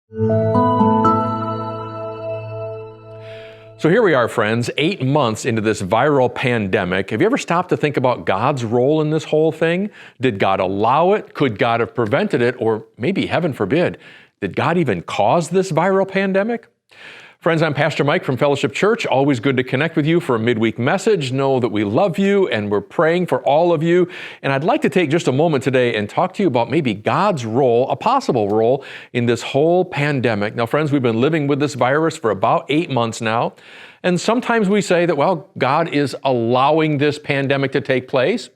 So here we are, friends, 8 months into this viral pandemic. Have you ever stopped to think about God's role in this whole thing? Did God allow it? Could God have prevented it? Or maybe, heaven forbid, did God even cause this viral pandemic? Friends, I'm Pastor Mike from Fellowship Church. Always good to connect with you for a midweek message. Know that we love you and we're praying for all of you. And I'd like to take just a moment today and talk to you about maybe God's role, a possible role in this whole pandemic. Now, friends, we've been living with this virus for about 8 months now. And sometimes we say that, well, God is allowing this pandemic to take place.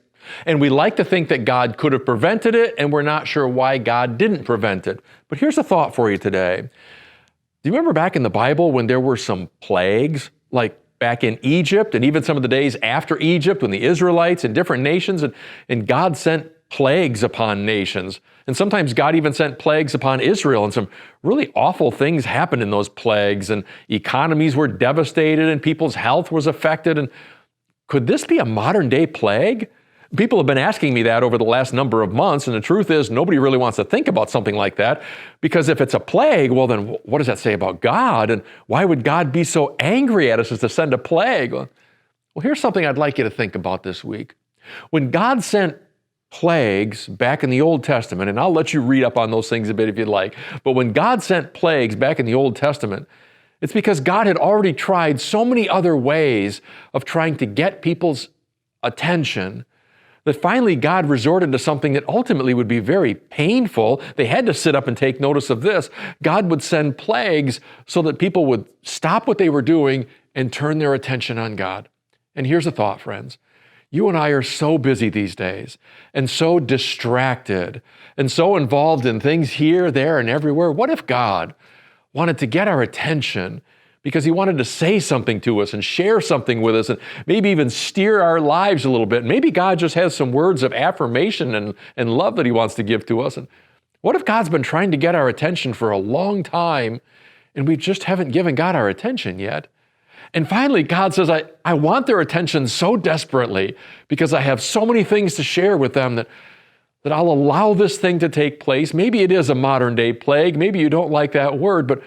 And we like to think that God could have prevented it, and we're not sure why God didn't prevent it. But here's a thought for you today. Do you remember back in the Bible when there were some plagues, like back in Egypt and even some of the days after Egypt when the Israelites and different nations, and God sent plagues upon nations. And sometimes God even sent plagues upon Israel, and some really awful things happened in those plagues, and economies were devastated and people's health was affected. And could this be a modern day plague? People have been asking me that over the last number of months, and the truth is nobody really wants to think about something like that, because if it's a plague, well then what does that say about God? And why would God be so angry at us as to send a plague? Well, here's something I'd like you to think about this week. When God sent plagues back in the Old Testament, and I'll let you read up on those things a bit if you'd like, but when God sent plagues back in the Old Testament, it's because God had already tried so many other ways of trying to get people's attention that finally God resorted to something that ultimately would be very painful. They had to sit up and take notice of this. God would send plagues so that people would stop what they were doing and turn their attention on God. And here's a thought, friends. You and I are so busy these days and so distracted and so involved in things here, there, and everywhere. What if God wanted to get our attention because he wanted to say something to us and share something with us and maybe even steer our lives a little bit? Maybe God just has some words of affirmation and love that he wants to give to us. And what if God's been trying to get our attention for a long time and we just haven't given God our attention yet? And finally, God says, I want their attention so desperately because I have so many things to share with them that I'll allow this thing to take place. Maybe it is a modern day plague. Maybe you don't like that word, but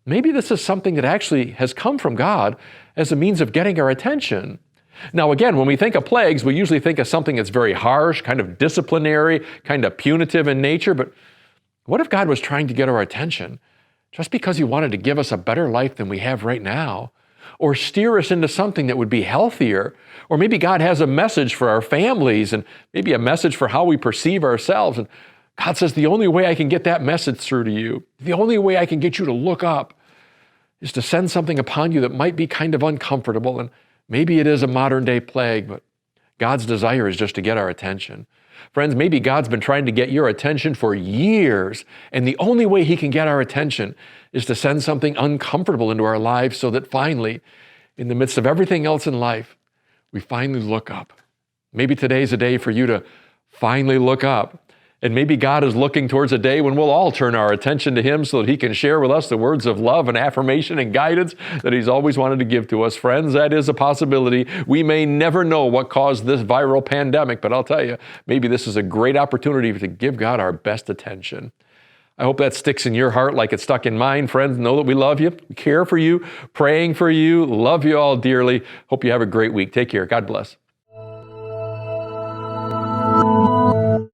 maybe this is something that actually has come from God as a means of getting our attention. Now, again, when we think of plagues, we usually think of something that's very harsh, kind of disciplinary, kind of punitive in nature. But what if God was trying to get our attention just because he wanted to give us a better life than we have right now? Or steer us into something that would be healthier? Or maybe God has a message for our families and maybe a message for how we perceive ourselves. And God says, the only way I can get that message through to you, the only way I can get you to look up is to send something upon you that might be kind of uncomfortable. And maybe it is a modern day plague, but God's desire is just to get our attention. Friends, maybe God's been trying to get your attention for years, and the only way he can get our attention is to send something uncomfortable into our lives so that finally, in the midst of everything else in life, we finally look up. Maybe today's a day for you to finally look up. And maybe God is looking towards a day when we'll all turn our attention to him so that he can share with us the words of love and affirmation and guidance that he's always wanted to give to us. Friends, that is a possibility. We may never know what caused this viral pandemic, but I'll tell you, maybe this is a great opportunity to give God our best attention. I hope that sticks in your heart like it stuck in mine. Friends, know that we love you, we care for you, praying for you, love you all dearly. Hope you have a great week. Take care. God bless.